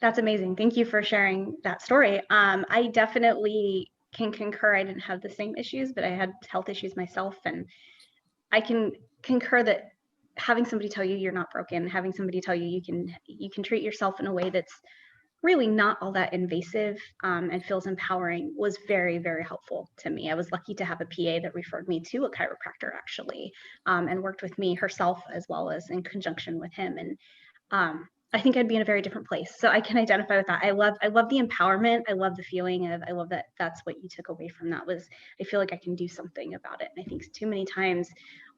That's amazing. Thank you for sharing that story. I definitely can concur. I didn't have the same issues, but I had health issues myself, and I can concur that having somebody tell you you're not broken, having somebody tell you you can treat yourself in a way that's really not all that invasive and feels empowering was very, very helpful to me. I was lucky to have a PA that referred me to a chiropractor actually, and worked with me herself as well as in conjunction with him. And I think I'd be in a very different place. So I can identify with that. I love the empowerment. I love the feeling of, I love that that's what you took away from that was, I feel like I can do something about it. And I think too many times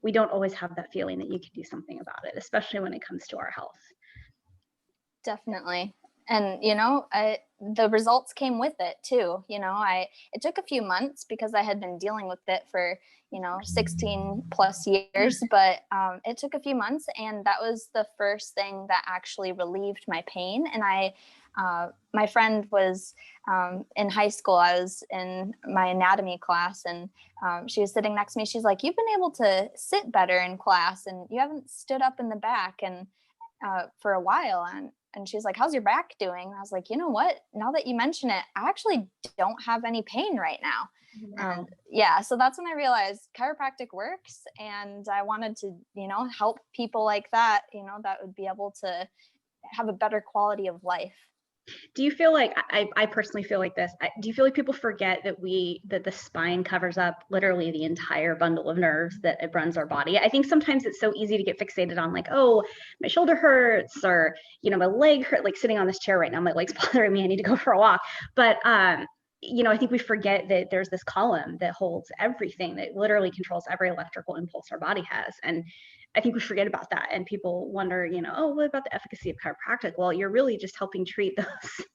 we don't always have that feeling that you can do something about it, especially when it comes to our health. Definitely. And, the results came with it too. It took a few months because I had been dealing with it for, 16 plus years, but it took a few months, and that was the first thing that actually relieved my pain. And my friend was in high school. I was in my anatomy class, and she was sitting next to me. She's like, "You've been able to sit better in class, and you haven't stood up in the back and for a while." And she's like, "How's your back doing?" And I was like, "You know what? Now that you mention it, I actually don't have any pain right now." Wow. Yeah, so that's when I realized chiropractic works, and I wanted to, help people like that, that would be able to have a better quality of life. Do you feel like, I personally feel like this, do you feel like people forget that the spine covers up literally the entire bundle of nerves that it runs our body? I think sometimes it's so easy to get fixated on like, oh, my shoulder hurts, or, my leg hurt, like sitting on this chair right now, my leg's bothering me, I need to go for a walk. But, I think we forget that there's this column that holds everything, that literally controls every electrical impulse our body has. And I think we forget about that, and people wonder, oh, what about the efficacy of chiropractic? Well, you're really just helping treat those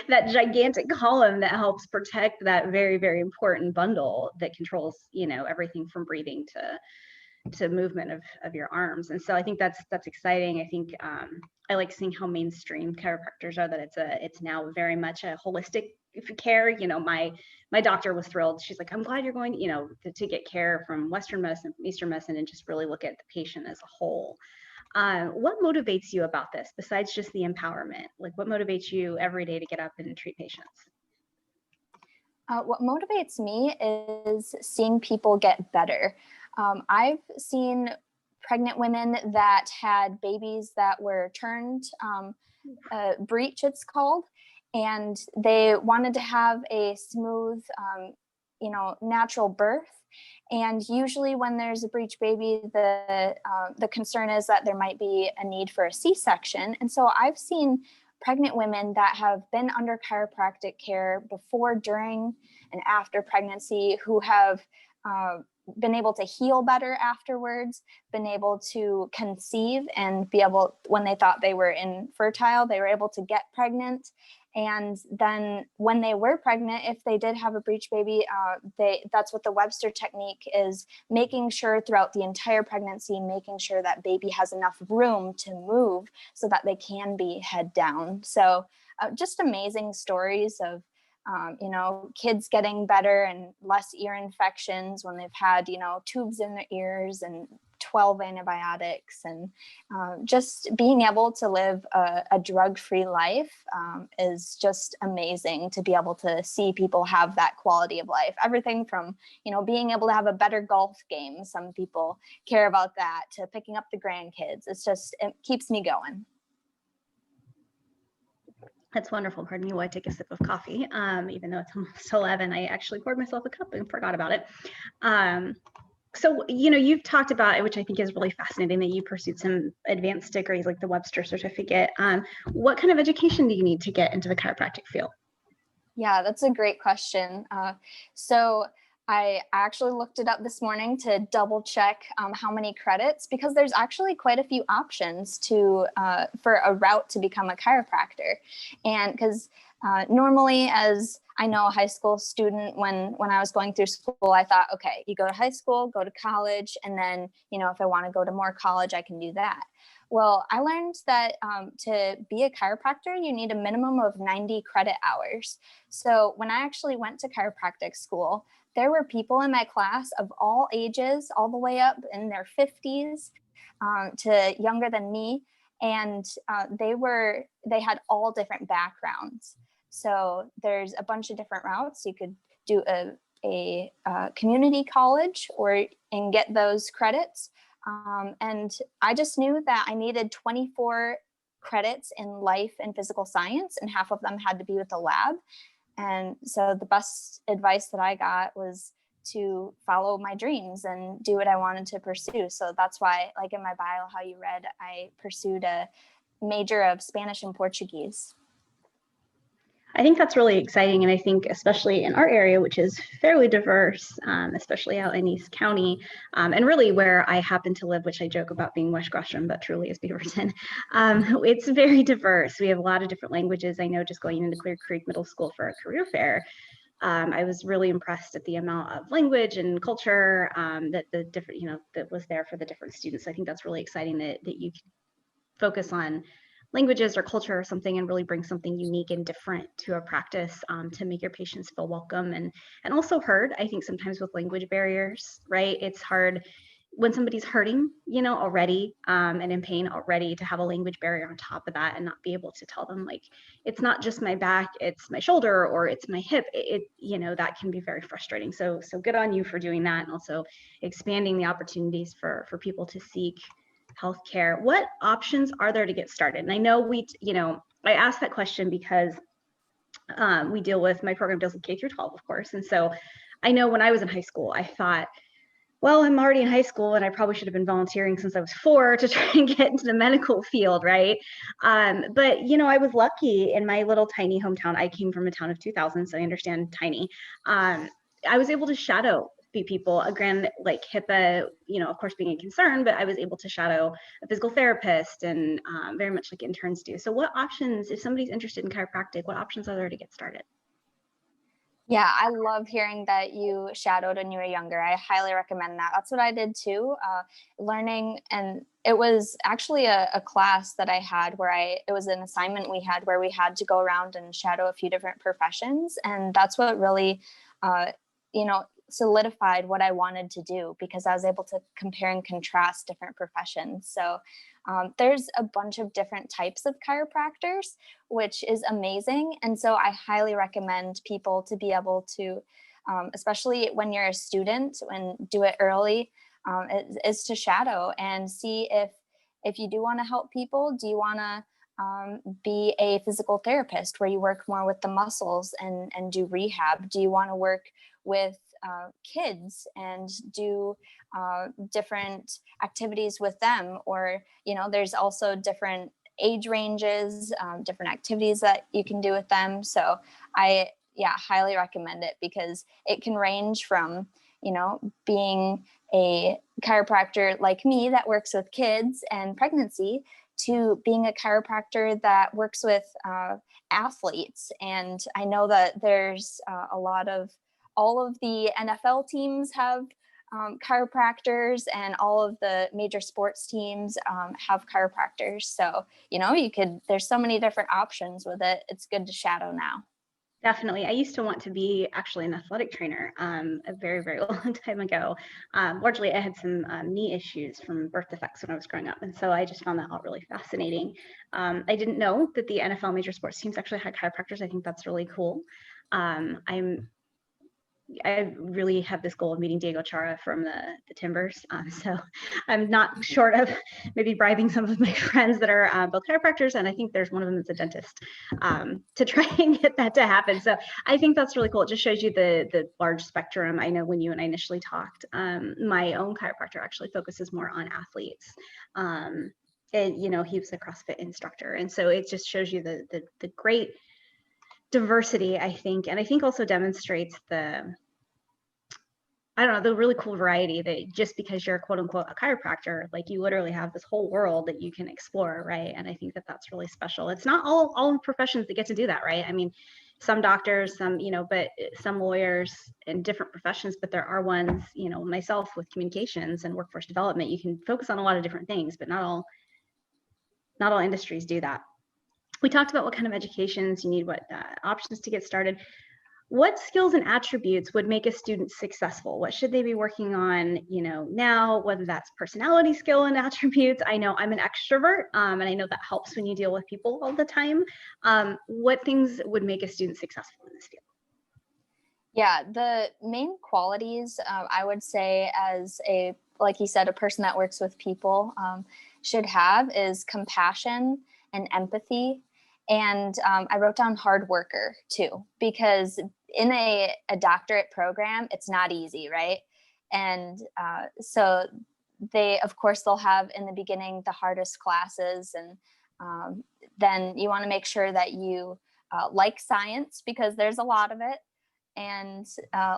that gigantic column that helps protect that very, very important bundle that controls, everything from breathing to movement of your arms. And so I think that's exciting. I think I like seeing how mainstream chiropractors are, that it's now very much a holistic care. My doctor was thrilled. She's like, "I'm glad you're going, to get care from Western medicine, from Eastern medicine, and just really look at the patient as a whole." What motivates you about this besides just the empowerment? Like, what motivates you every day to get up and treat patients? What motivates me is seeing people get better. I've seen pregnant women that had babies that were turned breech, it's called, and they wanted to have a smooth, natural birth. And usually when there's a breech baby, the concern is that there might be a need for a C-section. And so I've seen pregnant women that have been under chiropractic care before, during, and after pregnancy who have been able to heal better afterwards, been able to conceive and be able, when they thought they were infertile, they were able to get pregnant. And then when they were pregnant, if they did have a breech baby, that's what the Webster technique is, making sure throughout the entire pregnancy, making sure that baby has enough room to move so that they can be head down. So just amazing stories of kids getting better and less ear infections when they've had, tubes in their ears and 12 antibiotics, and just being able to live a drug-free life is just amazing to be able to see people have that quality of life. Everything from, being able to have a better golf game. Some people care about that, to picking up the grandkids. It keeps me going. That's wonderful. Pardon me while I take a sip of coffee. Even though it's almost 11, I actually poured myself a cup and forgot about it. So, you've talked about, which I think is really fascinating, that you pursued some advanced degrees like the Webster certificate. What kind of education do you need to get into the chiropractic field? Yeah, that's a great question. So I actually looked it up this morning to double check how many credits, because there's actually quite a few options for a route to become a chiropractor. And because normally, as I know, a high school student, when I was going through school, I thought, okay, you go to high school, go to college, and then, if I want to go to more college, I can do that. Well, I learned that to be a chiropractor, you need a minimum of 90 credit hours. So when I actually went to chiropractic school, there were people in my class of all ages, all the way up in their 50s to younger than me. and they had all different backgrounds. So there's a bunch of different routes. You could do a community college and get those credits. And I just knew that I needed 24 credits in life and physical science, and half of them had to be with the lab. And so the best advice that I got was to follow my dreams and do what I wanted to pursue. So that's why, like in my bio, how you read, I pursued a major of Spanish and Portuguese. I think that's really exciting. And I think especially in our area, which is fairly diverse, especially out in East County, and really where I happen to live, which I joke about being West Gresham, but truly is Beaverton. It's very diverse. We have a lot of different languages. I know just going into Clear Creek Middle School for a career fair, I was really impressed at the amount of language and culture that the different, that was there for the different students. I think that's really exciting that you can focus on languages or culture or something and really bring something unique and different to a practice to make your patients feel welcome and also heard. I think sometimes with language barriers, right? It's hard when somebody's hurting, already and in pain already, to have a language barrier on top of that and not be able to tell them, like, it's not just my back, it's my shoulder or it's my hip. That can be very frustrating. So good on you for doing that, and also expanding the opportunities for people to seek healthcare. What options are there to get started? And I know I asked that question because my program deals with K through 12, of course. And so I know when I was in high school, I thought, well, I'm already in high school and I probably should have been volunteering since I was 4 to try and get into the medical field, right? But, I was lucky in my little tiny hometown. I came from a town of 2,000, so I understand tiny. I was able to shadow people, like HIPAA, of course being a concern, but I was able to shadow a physical therapist and very much like interns do. So what options, if somebody's interested in chiropractic, what options are there to get started? Yeah, I love hearing that you shadowed when you were younger. I highly recommend that. That's what I did too, learning. And it was actually a class that I had it was an assignment we had where we had to go around and shadow a few different professions. And that's what really, solidified what I wanted to do, because I was able to compare and contrast different professions. So there's a bunch of different types of chiropractors, which is amazing. And so I highly recommend people to be able to, especially when you're a student, and do it early, is to shadow and see if you do want to help people. Do you want to be a physical therapist where you work more with the muscles and do rehab? Do you want to work with kids and do different activities with them? Or, there's also different age ranges, different activities that you can do with them. So I highly recommend it, because it can range from, being a chiropractor like me that works with kids and pregnancy, to being a chiropractor that works with athletes. And I know that there's all of the NFL teams have chiropractors, and all of the major sports teams have chiropractors. So, there's so many different options with it. It's good to shadow now. Definitely. I used to want to be actually an athletic trainer a very, very long time ago. Largely, I had some knee issues from birth defects when I was growing up. And so I just found that all really fascinating. I didn't know that the NFL major sports teams actually had chiropractors. I think that's really cool. I really have this goal of meeting Diego Chara from the Timbers. So I'm not short of maybe bribing some of my friends that are both chiropractors, and I think there's one of them that's a dentist, to try and get that to happen. So I think that's really cool. It just shows you the large spectrum. I know when you and I initially talked, my own chiropractor actually focuses more on athletes. And he was a CrossFit instructor. And so it just shows you the great diversity, I think. And I think also demonstrates the really cool variety, that just because you're quote unquote a chiropractor, like you literally have this whole world that you can explore, right? And I think that that's really special. It's not all professions that get to do that, right? I mean, some doctors, but some lawyers in different professions, but there are ones, myself with communications and workforce development, you can focus on a lot of different things, but not all industries do that. We talked about what kind of educations you need, what options to get started. what skills and attributes would make a student successful? What should they be working on, now, whether that's personality skill and attributes? I know I'm an extrovert, and I know that helps when you deal with people all the time. What things would make a student successful in this field? Yeah, the main qualities I would say as like you said, a person that works with people should have is compassion and empathy. And I wrote down hard worker too, because in a doctorate program, it's not easy, right? And so of course, they'll have in the beginning the hardest classes. And then you want to make sure that you like science because there's a lot of it and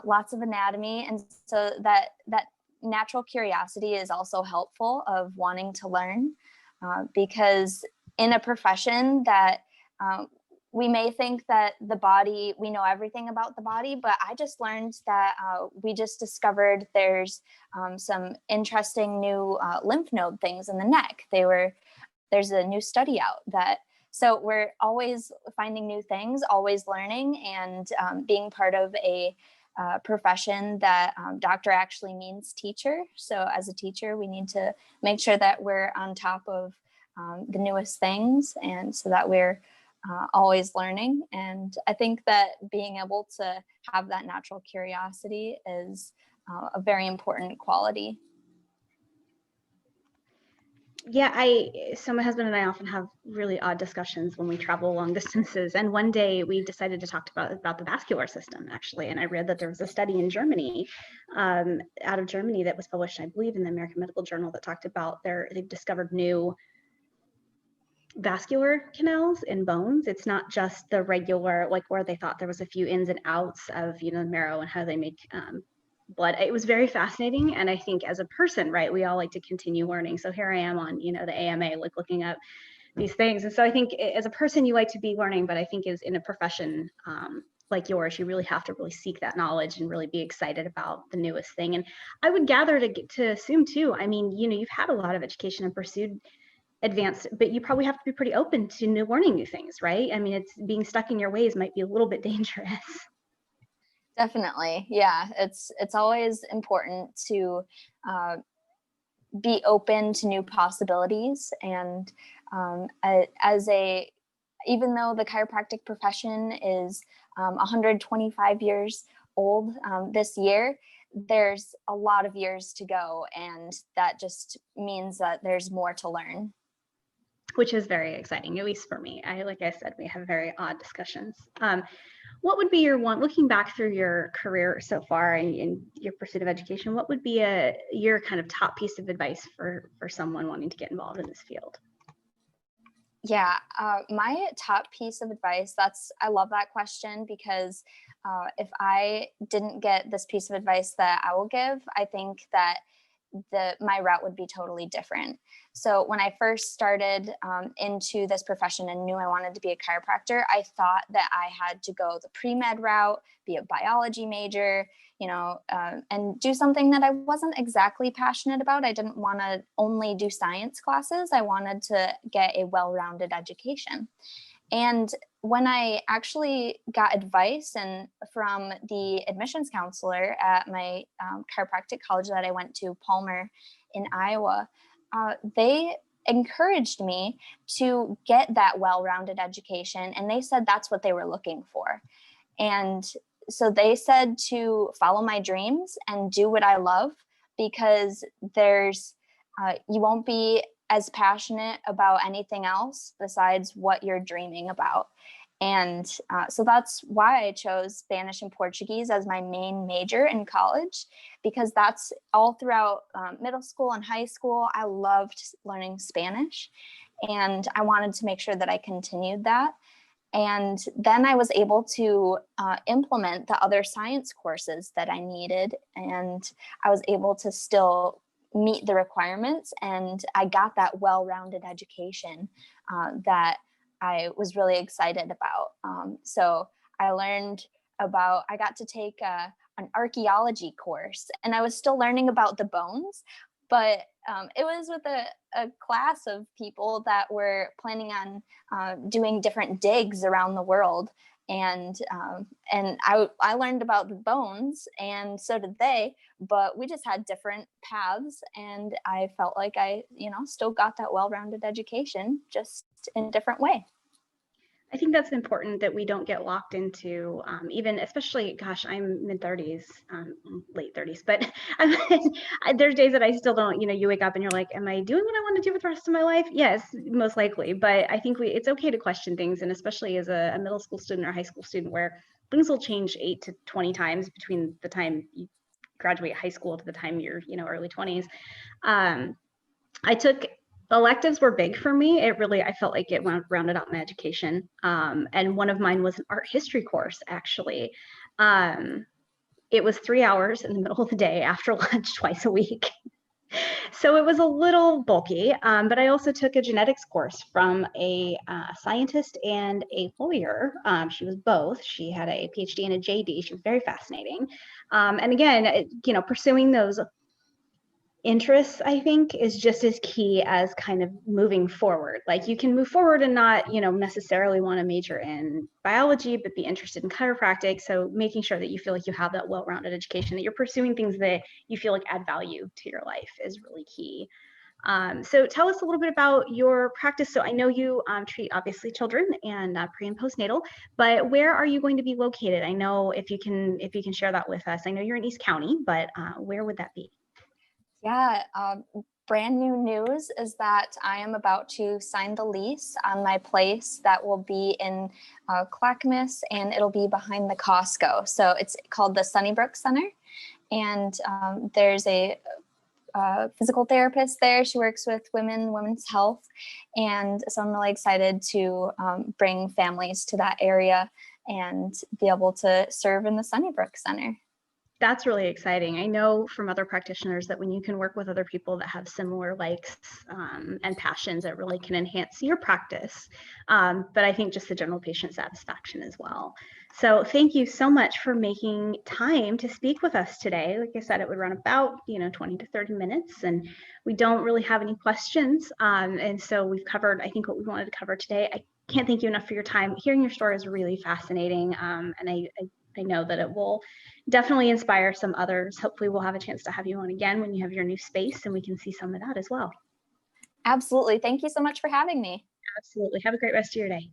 lots of anatomy. And so that natural curiosity is also helpful of wanting to learn because in a profession that we may think that the body, we know everything about the body, but I just learned that we just discovered there's some interesting new lymph node things in the neck. There's a new study out that, so we're always finding new things, always learning, and being part of a profession that doctor actually means teacher. So as a teacher, we need to make sure that we're on top of the newest things, and so that we're always learning. And I think that being able to have that natural curiosity is a very important quality. Yeah, so my husband and I often have really odd discussions when we travel long distances. And one day we decided to talk about the vascular system, actually. And I read that there was a study in Germany, out of Germany, that was published, I believe, in the American Medical Journal, that talked about they've discovered new vascular canals in bones. It's not just the regular, like where they thought there was a few ins and outs of, the marrow and how they make blood. It was very fascinating. And I think as a person, right, we all like to continue learning. So here I am on, the AMA, like looking up these things. And so I think as a person, you like to be learning, but I think as in a profession like yours, you really have to really seek that knowledge and really be excited about the newest thing. And I would gather to assume too, I mean, you've had a lot of education and pursued advanced, but you probably have to be pretty open to learning new things, right? I mean, it's being stuck in your ways might be a little bit dangerous. Definitely. Yeah. It's always important to be open to new possibilities. And even though the chiropractic profession is 125 years old this year, there's a lot of years to go. And that just means that there's more to learn. Which is very exciting, at least for me. Like I said, we have very odd discussions. What would be your one, looking back through your career so far and in your pursuit of education, what would be your kind of top piece of advice for someone wanting to get involved in this field? Yeah, my top piece of advice, I love that question because if I didn't get this piece of advice that I will give, I think that my route would be totally different. So when I first started into this profession and knew I wanted to be a chiropractor, I thought that I had to go the pre-med route, be a biology major, and do something that I wasn't exactly passionate about. I didn't want to only do science classes. I wanted to get a well-rounded education. And when I actually got advice from the admissions counselor at my chiropractic college that I went to, Palmer in Iowa, they encouraged me to get that well-rounded education. And they said that's what they were looking for. And so they said to follow my dreams and do what I love, because you won't be as passionate about anything else besides what you're dreaming about. And so that's why I chose Spanish and Portuguese as my main major in college, because that's all throughout middle school and high school. I loved learning Spanish, and I wanted to make sure that I continued that. And then I was able to implement the other science courses that I needed, and I was able to still meet the requirements, and I got that well-rounded education that I was really excited about. So I got to take an archaeology course, and I was still learning about the bones, but it was with a class of people that were planning on doing different digs around the world. and I learned about the bones, and so did they, but we just had different paths, and I felt like I, still got that well-rounded education, just in a different way. I think that's important that we don't get locked into even, especially, gosh, I'm mid 30s, late 30s, but there's days that I still don't, you wake up and you're like, am I doing what I want to do with the rest of my life? Yes, most likely. But I think it's okay to question things. And especially as a middle school student or high school student, where things will change 8 to 20 times between the time you graduate high school to the time you're, early 20s. I took electives were big for me. I felt like it rounded out my education. And one of mine was an art history course, actually. It was 3 hours in the middle of the day after lunch twice a week. So it was a little bulky, but I also took a genetics course from a scientist and a lawyer. She was both. She had a PhD and a JD. She was very fascinating. And again, pursuing those interests, I think, is just as key as kind of moving forward. Like, you can move forward and not, necessarily want to major in biology, but be interested in chiropractic. So making sure that you feel like you have that well-rounded education, that you're pursuing things that you feel like add value to your life, is really key. So tell us a little bit about your practice. So I know you treat, obviously, children and pre and postnatal, but where are you going to be located? I know if you can share that with us. I know you're in East County, but where would that be? Yeah, brand new news is that I am about to sign the lease on my place that will be in Clackamas, and it'll be behind the Costco. So it's called the Sunnybrook Center, and there's a physical therapist there. She works with women's health, and so I'm really excited to bring families to that area and be able to serve in the Sunnybrook Center. That's really exciting. I know from other practitioners that when you can work with other people that have similar likes and passions, it really can enhance your practice. But I think just the general patient satisfaction as well. So thank you so much for making time to speak with us today. Like I said, it would run about 20 to 30 minutes, and we don't really have any questions. And so we've covered, I think, what we wanted to cover today. I can't thank you enough for your time. Hearing your story is really fascinating, and I know that it will definitely inspire some others. Hopefully we'll have a chance to have you on again when you have your new space, and we can see some of that as well. Absolutely. Thank you so much for having me. Absolutely. Have a great rest of your day.